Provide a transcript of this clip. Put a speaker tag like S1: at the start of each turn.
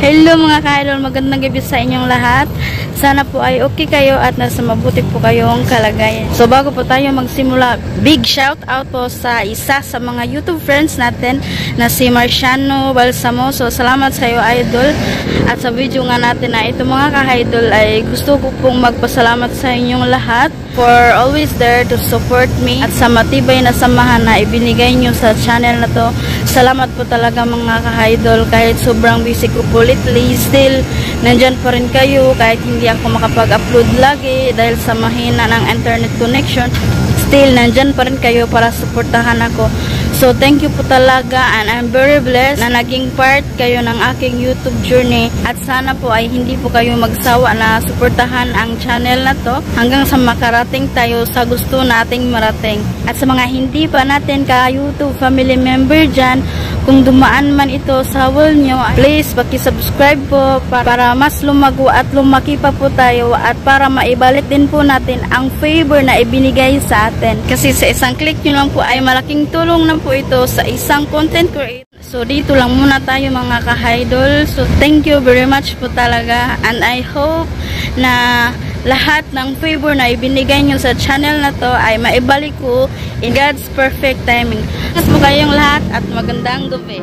S1: Hello mga ka-idol, magandang gabi sa inyong lahat. Sana po ay okay kayo at nasa mabuti po kayong kalagayan. So bago po tayo magsimula, big shout out po sa isa sa mga YouTube friends natin na si Marciano Balsamo. So salamat sa iyo idol. At sa video nga natin na ito mga ka-idol ay gusto ko pong magpasalamat sa inyong lahat for always there to support me at sa matibay na samahan na ibinigay nyo sa channel na to. Salamat po talaga mga ka-idol, kahit sobrang busy ko po lately, still nandyan pa rin kayo kahit hindi ako makapag-upload lagi dahil sa mahina ng internet connection. Still nandyan pa rin kayo para suportahan ako. So thank you po talaga, and I'm very blessed na naging part kayo ng aking YouTube journey, at sana po ay hindi po kayo magsawa na suportahan ang channel na to hanggang sa makarating tayo sa gusto nating marating. At sa mga hindi pa natin ka YouTube family member dyan, kung dumaan man ito sa wall nyo, please paki-subscribe po para mas lumago at lumaki pa po tayo, at para maibalik din po natin ang favor na ibinigay sa atin. Kasi sa isang click nyo lang po ay malaking tulong na po ito sa isang content creator. So dito lang muna tayo mga ka-idol. So thank you very much po talaga, and I hope na lahat ng favor na ibinigay nyo sa channel na to ay maibalik ko in God's perfect timing. Mas po kayong lahat at magandang gabi.